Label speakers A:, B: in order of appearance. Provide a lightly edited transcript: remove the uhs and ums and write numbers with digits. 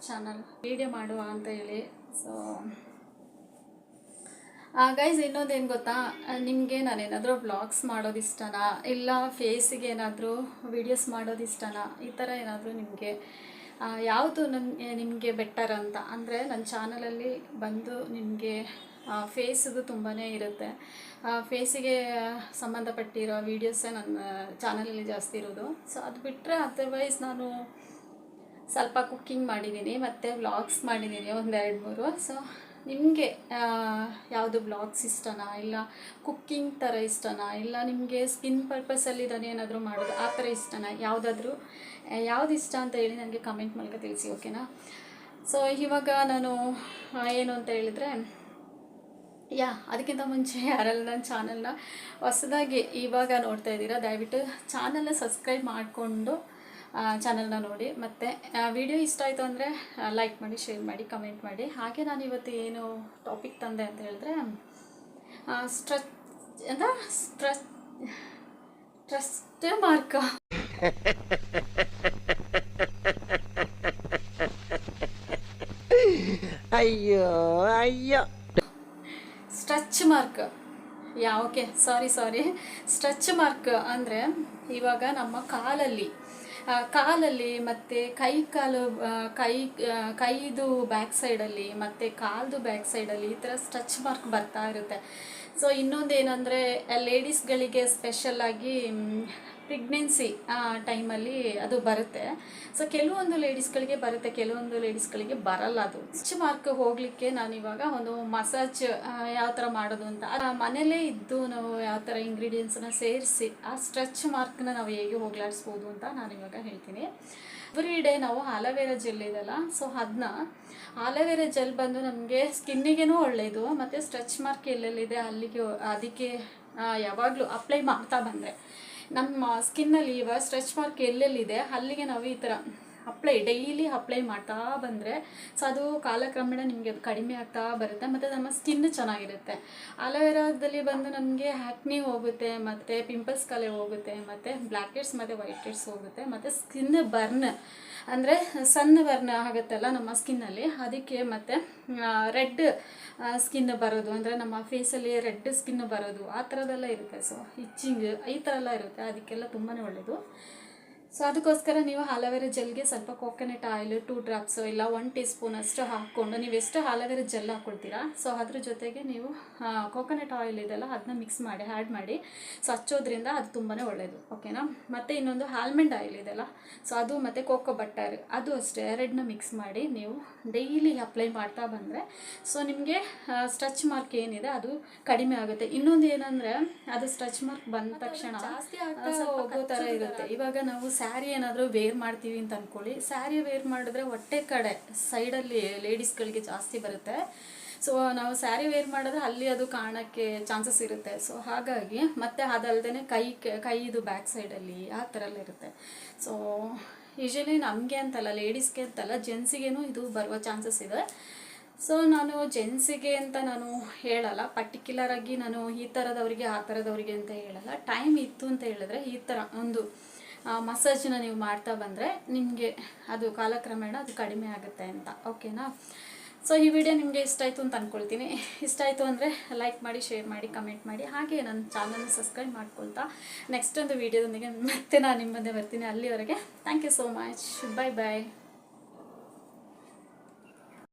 A: Channel video ಮಾಡುವ ಅಂತ ಹೇಳಿ. ಸೊ ಗೈಸ್, ಇನ್ನೊಂದೇನು ಗೊತ್ತಾ, ನಿಮಗೆ ನಾನೇನಾದರೂ ವ್ಲಾಗ್ಸ್ ಮಾಡೋದು ಇಷ್ಟನಾ, ಇಲ್ಲ ಫೇಸಿಗೆ ಏನಾದರೂ ವೀಡಿಯೋಸ್ ಮಾಡೋದು ಇಷ್ಟನಾ, ಈ ಥರ ಏನಾದರೂ ನಿಮಗೆ ಯಾವುದು ನಿಮಗೆ ಬೆಟರ್ ಅಂತ ಅಂದರೆ, ನನ್ನ ಚಾನಲಲ್ಲಿ ಬಂದು ನಿಮಗೆ ಫೇಸ್ದು ತುಂಬಾ ಇರುತ್ತೆ. ಫೇಸಿಗೆ ಸಂಬಂಧಪಟ್ಟಿರೋ ವೀಡಿಯೋಸೇ ನನ್ನ ಚಾನಲಲ್ಲಿ ಜಾಸ್ತಿ ಇರೋದು. ಸೊ ಅದು ಬಿಟ್ಟರೆ ಅದರ್ವೈಸ್ ನಾನು ಸ್ವಲ್ಪ ಕುಕ್ಕಿಂಗ್ ಮಾಡಿದ್ದೀನಿ ಮತ್ತು ವ್ಲಾಗ್ಸ್ ಮಾಡಿದ್ದೀನಿ ಒಂದು 2-3. ಸೊ ನಿಮಗೆ ಯಾವುದು ವ್ಲಾಗ್ಸ್ ಇಷ್ಟನಾ, ಇಲ್ಲ ಕುಕ್ಕಿಂಗ್ ಥರ ಇಷ್ಟನಾ, ಇಲ್ಲ ನಿಮಗೆ ಸ್ಕಿನ್ ಪರ್ಪಸಲ್ಲಿ ನಾನು ಏನಾದರೂ ಮಾಡೋದು ಆ ಥರ ಇಷ್ಟನಾ, ಯಾವುದು ಇಷ್ಟ ಅಂತ ಹೇಳಿ ನನಗೆ ಕಮೆಂಟ್ ಮೂಲಕ ತಿಳಿಸಿ, ಓಕೆನಾ. ಸೊ ಇವಾಗ ನಾನು ಏನು ಅಂತ ಹೇಳಿದರೆ, ಅದಕ್ಕಿಂತ ಮುಂಚೆ ಯಾರೆಲ್ಲ ನನ್ನ ಚಾನಲ್ನ ಹೊಸದಾಗಿ ಇವಾಗ ನೋಡ್ತಾ ಇದ್ದೀರಾ, ದಯವಿಟ್ಟು ಚಾನಲ್ನ ಸಬ್ಸ್ಕ್ರೈಬ್ ಮಾಡಿಕೊಂಡು ಚಾನಲ್ನ ನೋಡಿ. ಮತ್ತು ವಿಡಿಯೋ ಇಷ್ಟ ಆಯಿತು ಅಂದರೆ ಲೈಕ್ ಮಾಡಿ, ಶೇರ್ ಮಾಡಿ, ಕಮೆಂಟ್ ಮಾಡಿ. ಹಾಗೆ ನಾನು ಇವತ್ತು ಏನು ಟಾಪಿಕ್ ತಂದೆ ಅಂತ ಹೇಳಿದ್ರೆ, ಟ್ರಸ್ಟ್ ಮಾರ್ಕ್
B: ಅಯ್ಯೋ ಅಯ್ಯೋ
A: ಸ್ಟ್ರೆಚ್ ಮಾರ್ಕ್. ಓಕೆ, ಸಾರಿ ಸ್ಟ್ರೆಚ್ ಮಾರ್ಕ್ ಅಂದರೆ ಇವಾಗ ನಮ್ಮ ಕಾಲಲ್ಲಿ ಮತ್ತು ಕೈದು ಬ್ಯಾಕ್ ಸೈಡಲ್ಲಿ ಮತ್ತು ಕಾಲ್ದು ಬ್ಯಾಕ್ ಸೈಡಲ್ಲಿ ಈ ಥರ ಸ್ಟ್ರೆಚ್ ಮಾರ್ಕ್ ಬರ್ತಾ ಇರುತ್ತೆ. ಸೊ ಇನ್ನೊಂದೇನೆಂದರೆ, ಲೇಡೀಸ್ಗಳಿಗೆ ಸ್ಪೆಷಲ್ಲಾಗಿ ಪ್ರೆಗ್ನೆನ್ಸಿ ಟೈಮಲ್ಲಿ ಅದು ಬರುತ್ತೆ. ಸೊ ಕೆಲವೊಂದು ಲೇಡೀಸ್ಗಳಿಗೆ ಬರುತ್ತೆ, ಕೆಲವೊಂದು ಲೇಡೀಸ್ಗಳಿಗೆ ಬರಲ್ಲ. ಅದು ಸ್ಟ್ರೆಚ್ ಮಾರ್ಕ್ ಹೋಗಲಿಕ್ಕೆ ನಾನಿವಾಗ ಒಂದು ಮಸಾಜ್ ಯಾವ ಥರ ಮಾಡೋದು ಅಂತ, ಮನೇಲೇ ಇದ್ದು ನಾವು ಯಾವ ಥರ ಇಂಗ್ರೀಡಿಯೆಂಟ್ಸನ್ನ ಸೇರಿಸಿ ಆ ಸ್ಟ್ರೆಚ್ ಮಾರ್ಕ್ನ ನಾವು ಹೇಗೆ ಹೋಗ್ಲಾಡಿಸ್ಬೋದು ಅಂತ ನಾನಿವಾಗ ಹೇಳ್ತೀನಿ. ಎವ್ರಿ ಡೇ ನಾವು ಆಲೋವೆರಾ ಜೆಲ್ ಇದೆಲ್ಲ, ಸೊ ಅದನ್ನ ಆಲೋವೆರಾ ಜೆಲ್ ಬಂದು ನಮಗೆ ಸ್ಕಿನ್ನಿಗೇನೂ ಒಳ್ಳೆಯದು, ಮತ್ತು ಸ್ಟ್ರೆಚ್ ಮಾರ್ಕ್ ಎಲ್ಲೆಲ್ಲಿದೆ ಅದಕ್ಕೆ ಯಾವಾಗಲೂ ಅಪ್ಲೈ ಮಾಡ್ತಾ ಬಂದರೆ ನಮ್ಮ ಸ್ಕಿನ್ನಲ್ಲಿ ಇವಾಗ ಸ್ಟ್ರೆಚ್ ಮಾರ್ಕ್ ಎಲ್ಲೆಲ್ಲಿದೆ ಅಲ್ಲಿಗೆ ನಾವು ಈ ಥರ ಡೈಲಿ ಅಪ್ಲೈ ಮಾಡ್ತಾ ಬಂದರೆ, ಸೊ ಅದು ಕಾಲಕ್ರಮೇಣ ನಿಮಗೆ ಅದು ಕಡಿಮೆ ಆಗ್ತಾ ಬರುತ್ತೆ, ಮತ್ತು ನಮ್ಮ ಸ್ಕಿನ್ ಚೆನ್ನಾಗಿರುತ್ತೆ. ಆಲೋವೆರಾದಲ್ಲಿ ಬಂದು ನಮಗೆ ಹ್ಯಾಕ್ನಿ ಹೋಗುತ್ತೆ, ಮತ್ತು ಪಿಂಪಲ್ಸ್ ಕಲೆ ಹೋಗುತ್ತೆ, ಮತ್ತು ಬ್ಲ್ಯಾಕ್ ಹೆಡ್ಸ್ ಮತ್ತು ವೈಟ್ ಹೆಡ್ಸ್ ಹೋಗುತ್ತೆ, ಮತ್ತು ಸ್ಕಿನ್ ಬರ್ನ್ ಅಂದರೆ ಸಣ್ಣ ಬರ್ನ್ ಆಗುತ್ತಲ್ಲ ನಮ್ಮ ಸ್ಕಿನ್ನಲ್ಲಿ, ಅದಕ್ಕೆ ಮತ್ತು ರೆಡ್ ಸ್ಕಿನ್ ಬರೋದು, ಅಂದರೆ ನಮ್ಮ ಫೇಸಲ್ಲಿ ರೆಡ್ ಸ್ಕಿನ್ ಬರೋದು, ಆ ಥರದ್ದೆಲ್ಲ ಇರುತ್ತೆ. ಸೊ ಇಚ್ಚಿಂಗ್ ಈ ಥರ ಎಲ್ಲ ಇರುತ್ತೆ, ಅದಕ್ಕೆಲ್ಲ ತುಂಬಾ ಒಳ್ಳೆಯದು. ಸೊ ಅದಕ್ಕೋಸ್ಕರ ನೀವು ಆಲೋವೆರಾ ಜೆಲ್ಗೆ ಸ್ವಲ್ಪ ಕೋಕೋನಟ್ ಆಯಿಲ್ 2 ಡ್ರಾಪ್ಸ್ ಇಲ್ಲ 1 ಟೀ ಸ್ಪೂನ್ ಅಷ್ಟು ಹಾಕ್ಕೊಂಡು, ನೀವು ಎಷ್ಟು ಆಲೋವೆರಾ ಜೆಲ್ ಹಾಕ್ಕೊಳ್ತೀರಾ ಸೊ ಅದ್ರ ಜೊತೆಗೆ ನೀವು ಕೋಕೋನಟ್ ಆಯಿಲ್ ಇದೆಲ್ಲ ಅದನ್ನ ಮಿಕ್ಸ್ ಮಾಡಿ ಆ್ಯಡ್ ಮಾಡಿ ಸೊ ಹಚ್ಚೋದ್ರಿಂದ ಅದು ತುಂಬಾ ಒಳ್ಳೆಯದು, ಓಕೆನಾ. ಮತ್ತು ಇನ್ನೊಂದು ಆಲ್ಮಂಡ್ ಆಯಿಲ್ ಇದೆಲ್ಲ, ಸೊ ಅದು ಮತ್ತು ಕೋಕೋ ಬಟರ್ ಅದು ಅಷ್ಟೇ, ಎರಡನ್ನ ಮಿಕ್ಸ್ ಮಾಡಿ ನೀವು ಡೈಲಿ ಅಪ್ಲೈ ಮಾಡ್ತಾ ಬಂದರೆ ಸೊ ನಿಮಗೆ ಸ್ಟ್ರೆಚ್ ಮಾರ್ಕ್ ಏನಿದೆ ಅದು ಕಡಿಮೆ ಆಗುತ್ತೆ. ಇನ್ನೊಂದು ಏನಂದರೆ, ಅದು ಸ್ಟ್ರೆಚ್ ಮಾರ್ಕ್ ಬಂದ ತಕ್ಷಣ ಜಾಸ್ತಿ ಹೋಗೋ ಥರ ಇರುತ್ತೆ. ಇವಾಗ ನಾವು ಸ್ಯಾರಿ ಏನಾದರೂ ವೇರ್ ಮಾಡ್ತೀವಿ ಅಂತ ಅಂದ್ಕೊಳ್ಳಿ, ಸ್ಯಾರಿ ವೇರ್ ಮಾಡಿದ್ರೆ ಹೊಟ್ಟೆ ಕಡೆ ಸೈಡಲ್ಲಿ ಲೇಡೀಸ್ಗಳಿಗೆ ಜಾಸ್ತಿ ಬರುತ್ತೆ. ಸೊ ನಾವು ಸ್ಯಾರಿ ವೇರ್ ಮಾಡಿದ್ರೆ ಅಲ್ಲಿ ಅದು ಕಾಣೋಕ್ಕೆ ಚಾನ್ಸಸ್ ಇರುತ್ತೆ. ಸೊ ಹಾಗಾಗಿ ಮತ್ತು ಅದಲ್ಲದೆ ಕೈದು ಬ್ಯಾಕ್ ಸೈಡಲ್ಲಿ ಆ ಥರ ಎಲ್ಲ ಇರುತ್ತೆ. ಸೊ ಯೂಶಲಿ ನಮಗೆ ಅಂತಲ್ಲ, ಲೇಡೀಸ್ಗೆ ಅಂತಲ್ಲ, ಜೆಂಟ್ಸಿಗೇನು ಇದು ಬರುವ ಚಾನ್ಸಸ್ ಇದೆ. ಸೊ ನಾನು ಜೆಂಟ್ಸಿಗೆ ಅಂತ ನಾನು ಹೇಳಲ್ಲ, ಪರ್ಟಿಕ್ಯುಲರಾಗಿ ನಾನು ಈ ಥರದವರಿಗೆ ಆ ಥರದವರಿಗೆ ಅಂತ ಹೇಳಲ್ಲ. ಟೈಮ್ ಇತ್ತು ಅಂತ ಹೇಳಿದ್ರೆ ಈ ಥರ ಒಂದು ಮಸಾಜನ್ನ ನೀವು ಮಾಡ್ತಾ ಬಂದರೆ ನಿಮಗೆ ಅದು ಕಾಲಕ್ರಮೇಣ ಅದು ಕಡಿಮೆ ಆಗುತ್ತೆ ಅಂತ, ಓಕೆನಾ. ಸೊ ಈ ವಿಡಿಯೋ ನಿಮಗೆ ಇಷ್ಟ ಆಯಿತು ಅಂತ ಅಂದ್ಕೊಳ್ತೀನಿ. ಇಷ್ಟ ಆಯಿತು ಅಂದರೆ ಲೈಕ್ ಮಾಡಿ, ಶೇರ್ ಮಾಡಿ, ಕಮೆಂಟ್ ಮಾಡಿ. ಹಾಗೆ ನನ್ನ ಚಾನಲ್ನ ಸಬ್ಸ್ಕ್ರೈಬ್ ಮಾಡ್ಕೊಳ್ತಾ ನೆಕ್ಸ್ಟ್ ಒಂದು ವೀಡಿಯೋದೊಂದಿಗೆ ಮತ್ತೆ ನಾನು ನಿಮ್ಮ ಮುಂದೆ ಬರ್ತೀನಿ. ಅಲ್ಲಿವರೆಗೆ thank you so much, bye bye.